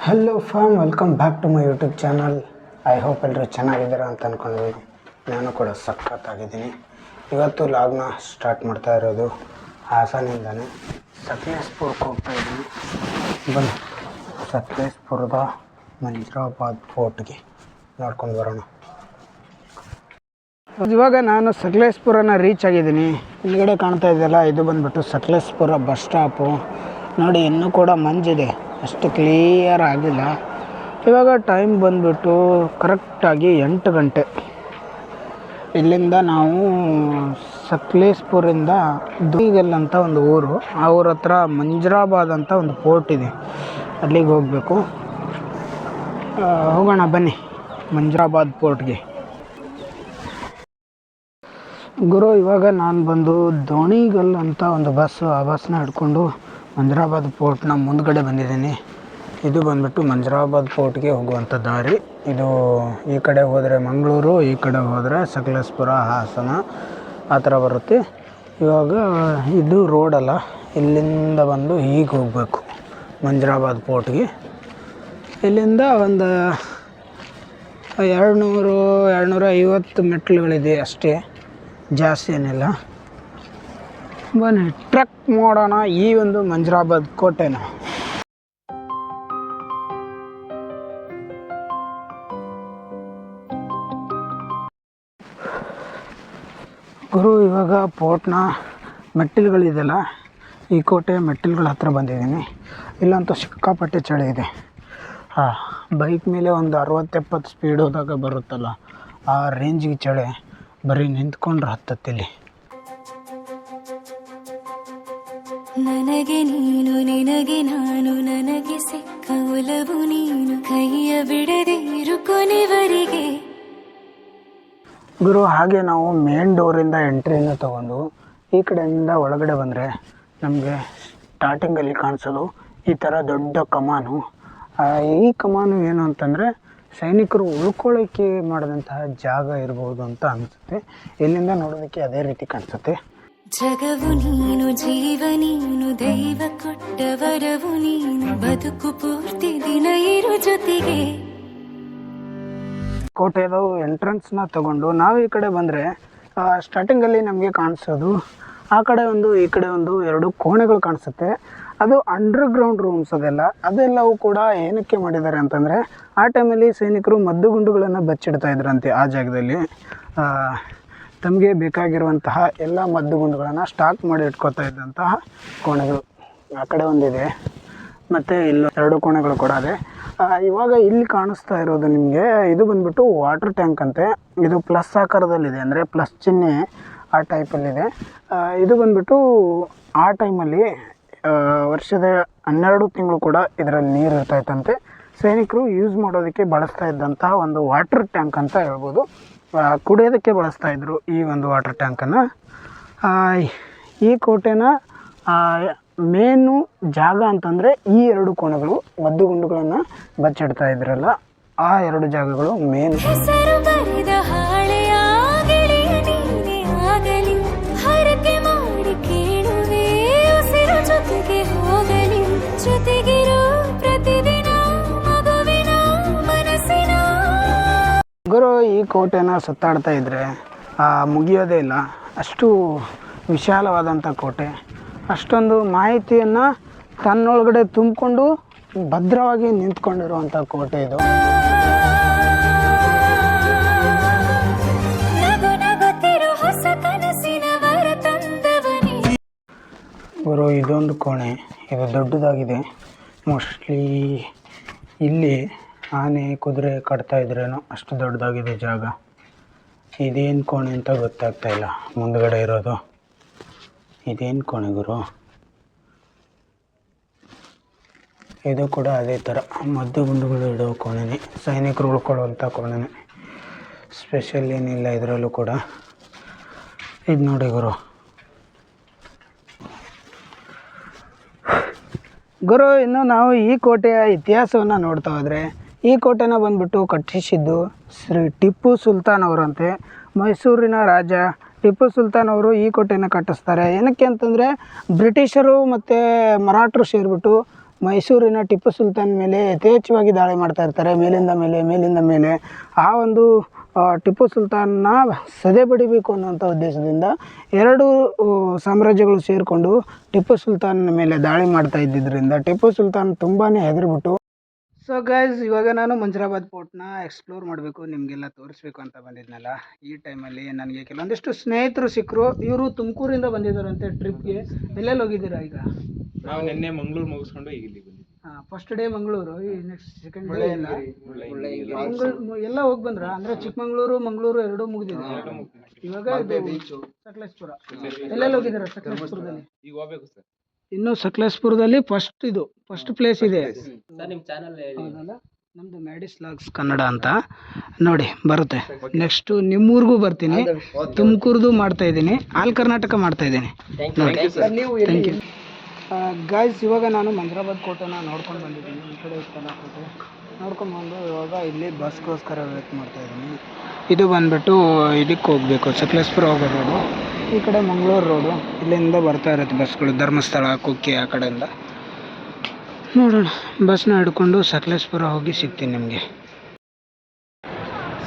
Hello fam, welcome back to my YouTube channel. I hope ಎಲ್ಲರೂ ಚೆನ್ನಾಗಿದ್ದೀರಾ ಅಂತ ಅಂದ್ಕೊಂಡಿದ್ದೀನಿ. ನಾನು ಕೂಡ ಸಖತ್ತಾಗಿದ್ದೀನಿ. ಇವತ್ತು ಲಾಗ್ನ ಸ್ಟಾರ್ಟ್ ಮಾಡ್ತಾ ಇರೋದು ಹಾಸನಿಂದನೇ ಸಕಲೇಶ್ಪುರಕ್ಕೆ ಹೋಗ್ತಾ ಇದ್ದೀನಿ. ಬನ್ನಿ, ಸಕಲೇಶ್ಪುರದ ಮಂಜ್ರಾಬಾದ್ ಫೋರ್ಟ್ಗೆ ನೋಡ್ಕೊಂಡು ಬರೋಣ. ಇವಾಗ ನಾನು ಸಕಲೇಶ್ಪುರನ ರೀಚ್ ಆಗಿದ್ದೀನಿ. ಹಿಂದ್ಗಡೆ ಕಾಣ್ತಾ ಇದೆಯಲ್ಲ, ಇದು ಬಂದುಬಿಟ್ಟು ಸಕಲೇಶ್ಪುರ ಬಸ್ ಸ್ಟಾಪು. ನೋಡಿ, ಇನ್ನೂ ಕೂಡ ಮಂಜಿದೆ, ಅಷ್ಟು ಕ್ಲಿಯರ್ ಆಗಿಲ್ಲ. ಇವಾಗ ಟೈಮ್ ಬಂದುಬಿಟ್ಟು ಕರೆಕ್ಟಾಗಿ 8 ಗಂಟೆ. ಇಲ್ಲಿಂದ ನಾವು ಸಕಲೇಶ್ಪುರಿಂದ ದೂಯಿಗಲ್ ಅಂತ ಒಂದು ಊರು, ಆ ಊರ ಹತ್ರ ಮಂಜ್ರಾಬಾದ್ ಅಂತ ಒಂದು ಪೋರ್ಟ್ ಇದೆ, ಅಲ್ಲಿಗೆ ಹೋಗಬೇಕು. ಹೋಗೋಣ ಬನ್ನಿ ಮಂಜ್ರಾಬಾದ್ ಪೋರ್ಟ್ಗೆ. ಗುರು, ಇವಾಗ ನಾನು ಬಂದು ದೋಣಿಗಲ್ ಅಂತ ಒಂದು ಬಸ್ಸು, ಆ ಬಸ್ನ ಹಿಡ್ಕೊಂಡು ಮಂಜ್ರಾಬಾದ್ ಪೋರ್ಟ್ನ ಮುಂದ್ಗಡೆ ಬಂದಿದ್ದೀನಿ. ಇದು ಬಂದುಬಿಟ್ಟು ಮಂಜ್ರಾಬಾದ್ ಪೋರ್ಟ್ಗೆ ಹೋಗುವಂಥ ದಾರಿ. ಇದು ಈ ಕಡೆ ಹೋದರೆ ಮಂಗಳೂರು, ಈ ಕಡೆ ಹೋದರೆ ಸಕಲೇಶ್ಪುರ, ಹಾಸನ ಆ ಥರ ಬರುತ್ತೆ. ಇವಾಗ ಇದು ರೋಡಲ್ಲ, ಇಲ್ಲಿಂದ ಬಂದು ಹೀಗೆ ಹೋಗಬೇಕು ಮಂಜ್ರಾಬಾದ್ ಪೋರ್ಟ್ಗೆ. ಇಲ್ಲಿಂದ ಒಂದು 200-250 ಮೆಟ್ಲುಗಳಿದೆ ಅಷ್ಟೇ, ಜಾಸ್ತಿ ಏನಿಲ್ಲ. ಬನ್ನಿ ಟ್ರಕ್ ಮಾಡೋಣ ಈ ಒಂದು ಮಂಜ್ರಾಬಾದ್ ಕೋಟೆನ. ಗುರು, ಇವಾಗ ಪೋರ್ಟ್ನ ಮೆಟ್ಟಿಲುಗಳಿದೆಯಲ್ಲ, ಈ ಕೋಟೆ ಮೆಟ್ಟಿಲುಗಳ ಹತ್ರ ಬಂದಿದ್ದೀನಿ. ಇಲ್ಲಂತೂ ಸಿಕ್ಕಾಪಟ್ಟೆ ಚಳಿ ಇದೆ. ಬೈಕ್ ಮೇಲೆ ಒಂದು 60-70 ಸ್ಪೀಡ್ ಹೋದಾಗ ಬರುತ್ತಲ್ಲ, ಆ ರೇಂಜಿಗೆ ಚಳಿ. ಬರೀ ನಿಂತ್ಕೊಂಡ್ರೆ ಹತ್ತತ್ತಿಲ್ಲಿ. ನನಗೆ ನೀನು, ನಿನಗೆ ನಾನು, ನನಗೆ ಸಿಕ್ಕ ಒಲವು ನೀನು, ಕೈಯ ಬಿಡದೆ ಇರು ಕೊನೆವರೆಗೆ. ಗುರು, ಹಾಗೆ ನಾವು ಮೇನ್ ಡೋರಿಂದ ಎಂಟ್ರಿನ ತೊಗೊಂಡು ಈ ಕಡೆಯಿಂದ ಒಳಗಡೆ ಬಂದರೆ ನಮಗೆ ಸ್ಟಾರ್ಟಿಂಗಲ್ಲಿ ಕಾಣಿಸೋದು ಈ ಥರ ದೊಡ್ಡ ಕಮಾನು. ಈ ಕಮಾನು ಏನು ಅಂತಂದರೆ ಸೈನಿಕರು ಉಳ್ಕೊಳ್ಳೋಕ್ಕೆ ಮಾಡಿದಂತಹ ಜಾಗ ಇರ್ಬೋದು ಅಂತ ಅನಿಸುತ್ತೆ. ಇಲ್ಲಿಂದ ನೋಡೋದಕ್ಕೆ ಅದೇ ರೀತಿ ಕಾಣಿಸುತ್ತೆ. ಜಗವು ನೀನು, ಜೀವ ನೀನು, ದೈವ ಕೊಟ್ಟ ವರವು ನೀನು, ಬದುಕು ಪೂರ್ತಿ ದಿನ ಇರು ಜೊತೆಗೆ. ಕೋಟೆದು ಎಂಟ್ರೆನ್ಸ್ನ ತಗೊಂಡು ನಾವು ಈ ಕಡೆ ಬಂದರೆ ಸ್ಟಾರ್ಟಿಂಗಲ್ಲಿ ನಮಗೆ ಕಾಣಿಸೋದು ಆ ಕಡೆ ಒಂದು ಈ ಕಡೆ ಒಂದು 2 ಕೋಣೆಗಳು ಕಾಣಿಸುತ್ತೆ. ಅದು ಅಂಡರ್ಗ್ರೌಂಡ್ ರೂಮ್ಸ್. ಅದೆಲ್ಲವೂ ಕೂಡ ಏನಕ್ಕೆ ಮಾಡಿದ್ದಾರೆ ಅಂತಂದರೆ, ಆ ಟೈಮಲ್ಲಿ ಸೈನಿಕರು ಮದ್ದುಗುಂಡುಗಳನ್ನು ಬಚ್ಚಿಡ್ತಾ ಇದ್ರಂತೆ. ಆ ಜಾಗದಲ್ಲಿ ತಮಗೆ ಬೇಕಾಗಿರುವಂತಹ ಎಲ್ಲ ಮದ್ದುಗುಂಡುಗಳನ್ನು ಸ್ಟಾಕ್ ಮಾಡಿ ಇಟ್ಕೋತಾ ಇದ್ದಂತಹ ಕೋಣೆಗಳು ಆ ಕಡೆ ಒಂದಿದೆ, ಮತ್ತು ಇಲ್ಲಿ 2 ಕೋಣೆಗಳು ಕೂಡ ಇದೆ. ಇವಾಗ ಇಲ್ಲಿ ಕಾಣಿಸ್ತಾ ಇರೋದು ನಿಮಗೆ, ಇದು ಬಂದುಬಿಟ್ಟು ವಾಟರ್ ಟ್ಯಾಂಕ್ ಅಂತೆ. ಇದು ಪ್ಲಸ್ ಆಕಾರದಲ್ಲಿದೆ, ಅಂದರೆ ಪ್ಲಸ್ ಚಿಹ್ನೆ ಆ ಟೈಪಲ್ಲಿದೆ. ಇದು ಬಂದುಬಿಟ್ಟು ಆ ಟೈಮಲ್ಲಿ ವರ್ಷದ 12 ತಿಂಗಳು ಕೂಡ ಇದರಲ್ಲಿ ನೀರು ಇರ್ತಾಯಿತ್ತಂತೆ. ಸೈನಿಕರು ಯೂಸ್ ಮಾಡೋದಕ್ಕೆ ಬಳಸ್ತಾ ಇದ್ದಂತಹ ಒಂದು ವಾಟರ್ ಟ್ಯಾಂಕ್ ಅಂತ ಹೇಳ್ಬೋದು. ಕುಡಿಯೋದಕ್ಕೆ ಬಳಸ್ತಾಯಿದ್ರು ಈ ಒಂದು ವಾಟರ್ ಟ್ಯಾಂಕನ್ನು. ಈ ಕೋಟೆನ ಮೇನು ಜಾಗ ಅಂತಂದರೆ ಈ 2 ಕೋಣೆಗಳು, ಮದ್ದುಗುಂಡುಗಳನ್ನು ಬಚ್ಚಿಡ್ತಾ ಇದ್ರಲ್ಲ, ಆ 2 ಜಾಗಗಳು ಮೇನ್. ಗುರು, ಈ ಕೋಟೆನ ಸುತ್ತಾಡ್ತಾ ಇದ್ದರೆ ಮುಗಿಯೋದೇ ಇಲ್ಲ. ಅಷ್ಟು ವಿಶಾಲವಾದಂಥ ಕೋಟೆ, ಅಷ್ಟೊಂದು ಮಾಹಿತಿಯನ್ನು ತನ್ನೊಳಗಡೆ ತುಂಬಿಕೊಂಡು ಭದ್ರವಾಗಿ ನಿಂತ್ಕೊಂಡಿರುವಂಥ ಕೋಟೆ ಇದು. ಗುರು, ಇದೊಂದು ಕೋಣೆ, ಇದು ದೊಡ್ಡದಾಗಿದೆ. ಮೋಸ್ಟ್ಲಿ ಇಲ್ಲಿ ಆನೆ ಕುದುರೆ ಕಟ್ತಾ ಇದ್ರೇನೋ, ಅಷ್ಟು ದೊಡ್ಡದಾಗಿದೆ ಜಾಗ. ಇದೇನು ಕೋಣೆ ಅಂತ ಗೊತ್ತಾಗ್ತಾ ಇಲ್ಲ. ಮುಂದ್ಗಡೆ ಇರೋದು ಇದೇನು ಕೋಣೆ ಗುರು? ಇದು ಕೂಡ ಅದೇ ಥರ ಮದ್ದುಗುಂಡುಗಳು ಇಡೋ ಕೋಣೆನೇ, ಸೈನಿಕರು ಉಳ್ಕೊಳ್ಳುವಂಥ ಕೋಣೆನೇ. ಸ್ಪೆಷಲ್ ಏನಿಲ್ಲ ಇದರಲ್ಲೂ ಕೂಡ. ಇದು ನೋಡಿ ಗುರು, ಇನ್ನು ನಾವು ಈ ಕೋಟೆಯ ಇತಿಹಾಸವನ್ನು ನೋಡ್ತಾ ಹೋದರೆ, ಈ ಕೋಟೆನ ಬಂದುಬಿಟ್ಟು ಕಟ್ಟಿಸಿದ್ದು ಶ್ರೀ ಟಿಪ್ಪು ಸುಲ್ತಾನ್ ಅವರಂತೆ. ಮೈಸೂರಿನ ರಾಜ ಟಿಪ್ಪು ಸುಲ್ತಾನ್ ಅವರು ಈ ಕೋಟೆಯನ್ನು ಕಟ್ಟಿಸ್ತಾರೆ. ಏನಕ್ಕೆ ಅಂತಂದರೆ, ಬ್ರಿಟಿಷರು ಮತ್ತು ಮರಾಠರು ಸೇರಿಬಿಟ್ಟು ಮೈಸೂರಿನ ಟಿಪ್ಪು ಸುಲ್ತಾನ್ ಮೇಲೆ ಯಥೇಚ್ಛವಾಗಿ ದಾಳಿ ಮಾಡ್ತಾ ಇರ್ತಾರೆ, ಮೇಲಿಂದ ಮೇಲೆ. ಆ ಒಂದು ಟಿಪ್ಪು ಸುಲ್ತಾನ್ನ ಸದೆ ಬಡಿಬೇಕು ಅನ್ನೋಂಥ ಉದ್ದೇಶದಿಂದ ಎರಡು ಸಾಮ್ರಾಜ್ಯಗಳು ಸೇರಿಕೊಂಡು ಟಿಪ್ಪು ಸುಲ್ತಾನ್ ಮೇಲೆ ದಾಳಿ ಮಾಡ್ತಾ ಇದ್ದಿದ್ದರಿಂದ ಟಿಪ್ಪು ಸುಲ್ತಾನ್ ತುಂಬಾ ಹೆದರಿಬಿಟ್ಟು. ಸೊ ಗೈಸ್, ಇವಾಗ ನಾನು ಮಂಜರಾಬಾದ್ ಫೋರ್ಟ್ನ ಎಕ್ಸ್ಪ್ಲೋರ್ ಮಾಡಬೇಕು, ನಿಮಗೆಲ್ಲ ತೋರಿಸ್ಬೇಕು ಅಂತ ಬಂದಿದ್ನಲ್ಲ. ಈ ಟೈಮಲ್ಲಿ ನನಗೆ ಕೆಲವೊಂದಿಷ್ಟು ಸ್ನೇಹಿತರು ಸಿಕ್ಕರು. ಇವರು ತುಮಕೂರಿಂದ ಬಂದಿದ್ದಾರಂತೆ ಟ್ರಿಪ್ಗೆ. ಎಲ್ಲೆಲ್ಲಿ ಹೋಗಿದ್ದೀರಾ ಈಗ? ನಾವು ನಿನ್ನೆ ಮಂಗಳೂರು ಮುಗಿಸ್ಕೊಂಡು ಈಗ ಇಲ್ಲಿ ಬಂದಿದ್ದೀವಿ. ಫಸ್ಟ್ ಡೇ ಮಂಗಳೂರು, ಈ ನೆಕ್ಸ್ಟ್ ಸೆಕೆಂಡ್ ಡೇ ಎಲ್ಲ ಹೋಗಿ ಬಂದ್ರ? ಅಂದರೆ ಚಿಕ್ಕಮಂಗ್ಳೂರು ಮಂಗಳೂರು ಎರಡೂ ಮುಗಿದಿದೆ. ಇವಾಗ ಸಕಲೇಶ್ಪುರ. ಎಲ್ಲೆಲ್ಲಿ ಹೋಗಿದ್ದೀರಾ ಸಕಲೇಶ್ಪುರದಲ್ಲಿ? ಈಗ ಹೋಗ್ಬೇಕು ಸರ್. ಇನ್ನು ಸಕಲೇಶ್ಪುರದಲ್ಲಿ ಫಸ್ಟ್ ಪ್ಲೇಸ್ ಇದೆ. ನಿಮ್ಮ ಚಾನಲ್ ಹೌದಲ್ಲ, ನಮ್ಮದು ಮ್ಯಾಡಿಸ್ ಲಾಗ್ಸ್ ಕನ್ನಡ ಅಂತ ನೋಡಿ ಬರುತ್ತೆ. ನೆಕ್ಸ್ಟು ನಿಮ್ಮೂರಿಗೂ ಬರ್ತೀನಿ, ತುಮಕೂರ್ದು ಮಾಡ್ತಾ ಇದ್ದೀನಿ, ಆಲ್ ಕರ್ನಾಟಕ ಮಾಡ್ತಾ ಇದ್ದೀನಿ ನೋಡಿ. Thank you guys. ಇವಾಗ ನಾನು ಮಂಜರಾಬಾದ್ ಕೋಟೆನ ನೋಡ್ಕೊಂಡು ಬಂದಿದ್ದೀನಿ. ಈ ಕಡೆ ಇತ್ತಲ್ಲ ಕೋಟೆ ನೋಡ್ಕೊಂಡು ಬಂದು ಇವಾಗ ಇಲ್ಲಿ ಬಸ್ಗೋಸ್ಕರ ವೇಟ್ ಮಾಡ್ತಾ ಇದ್ದೀನಿ. ಇದು ಬಂದುಬಿಟ್ಟು ಇದಕ್ಕೆ ಹೋಗಬೇಕು, ಸಕಲೇಶ್ಪುರ ಹೋಗೋ ರೋಡು. ಈ ಕಡೆ ಮಂಗಳೂರು ರೋಡು, ಇಲ್ಲಿಂದ ಬರ್ತಾ ಇರುತ್ತೆ ಬಸ್ಗಳು, ಧರ್ಮಸ್ಥಳ, ಕುಕ್ಕೆ ಆ ಕಡೆಯಿಂದ. ನೋಡೋಣ, ಬಸ್ನ ಹಿಡ್ಕೊಂಡು ಸಕಲೇಶ್ಪುರ ಹೋಗಿ ಸಿಗ್ತೀನಿ ನಿಮಗೆ.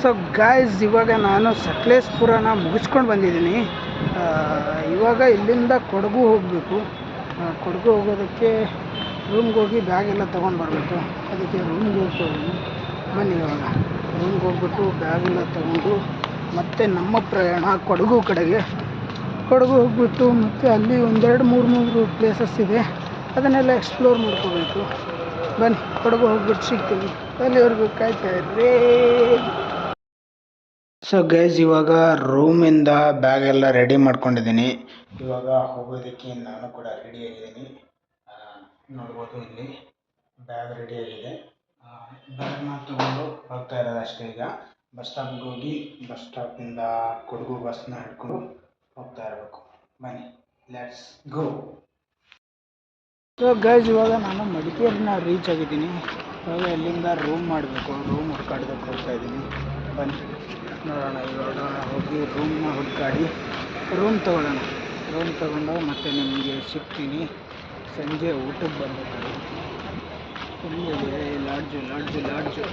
ಸೊ ಗಾಯ್ಸ್, ಇವಾಗ ನಾನು ಸಕಲೇಶ್ಪುರನ ಮುಗಿಸ್ಕೊಂಡು ಬಂದಿದ್ದೀನಿ. ಇವಾಗ ಇಲ್ಲಿಂದ ಕೊಡಗು ಹೋಗಬೇಕು. ಕೊಡಗು ಹೋಗೋದಕ್ಕೆ ರೂಮ್ಗೆ ಹೋಗಿ ಬ್ಯಾಗ್ ಎಲ್ಲ ತೊಗೊಂಡು ಬರಬೇಕು. ಅದಕ್ಕೆ ರೂಮ್ಗೆ ಹೋಗ್ತಿದ್ದೀನಿ. ಬನ್ನಿ, ಇವಾಗ ರೂಮ್ಗೆ ಹೋಗ್ಬಿಟ್ಟು ಬ್ಯಾಗೆಲ್ಲ ತೊಗೊಂಡು ಮತ್ತೆ ನಮ್ಮ ಪ್ರಯಾಣ ಕೊಡಗು ಕಡೆಗೆ. ಕೊಡಗು ಹೋಗ್ಬಿಟ್ಟು ಮತ್ತೆ ಅಲ್ಲಿ ಒಂದೆರಡು ಮೂರು ಪ್ಲೇಸಸ್ ಇದೆ, ಅದನ್ನೆಲ್ಲ ಎಕ್ಸ್ಪ್ಲೋರ್ ಮಾಡ್ಕೋಬೇಕು. ಬನ್ನಿ, ಕೊಡಗು ಹೋಗ್ಬಿಟ್ಟು ಸಿಗ್ತೀವಿ. ಅಲ್ಲಿವರೆಗೂ ಕಾಯ್ತಾ ಇರ್ರಿ. ಸೊ ಗೈಸ್, ಇವಾಗ ರೂಮಿಂದ ಬ್ಯಾಗ್ ಎಲ್ಲ ರೆಡಿ ಮಾಡ್ಕೊಂಡಿದ್ದೀನಿ. ಇವಾಗ ಹೋಗೋದಕ್ಕೆ ನಾನು ಕೂಡ ರೆಡಿಯಾಗಿದ್ದೀನಿ. ನೋಡ್ಬೋದು, ಇಲ್ಲಿ ಬ್ಯಾಗ್ ರೆಡಿಯಾಗಿದೆ. ಬ್ಯಾಗ್ನ ತೊಗೊಂಡು ಹೋಗ್ತಾ ಇರೋದು ಅಷ್ಟೇ. ಈಗ ಬಸ್ ಸ್ಟಾಪ್ಗೆ ಹೋಗಿ ಬಸ್ ಸ್ಟಾಪಿಂದ ಕೊಡಗು ಬಸ್ನ ಹಿಡ್ಕೊಂಡು ಹೋಗ್ತಾ ಇರಬೇಕು. ಬನ್ನಿ, ಲೆಟ್ಸ್ ಗೋ. ಸೊ ಗೈಸ್, ಇವಾಗ ನಾನು ಮಡಿಕೇರಿನ ರೀಚ್ ಆಗಿದ್ದೀನಿ. ಇವಾಗ ಇಲ್ಲಿಂದ ರೂಮ್ ಮಾಡಬೇಕು, ರೂಮ್ ಹುಡ್ಕಾಡೋದಕ್ಕೆ ಹೋಗ್ತಾ ಇದ್ದೀನಿ. ಬನ್ನಿ ನೋಡೋಣ. ಇವಾಗ ಹೋಗಿ ರೂಮ್ನ ಹುಡುಕಾಡಿ ರೂಮ್ ತೊಗೊಂಡು ಮತ್ತೆ ನಿಮಗೆ ಸಿಗ್ತೀನಿ. ಸಂಜೆ ಊಟಕ್ಕೆ ಬರಬೇಕು. ಇಲ್ಲಿದೆ ಲಾಡ್ಜು.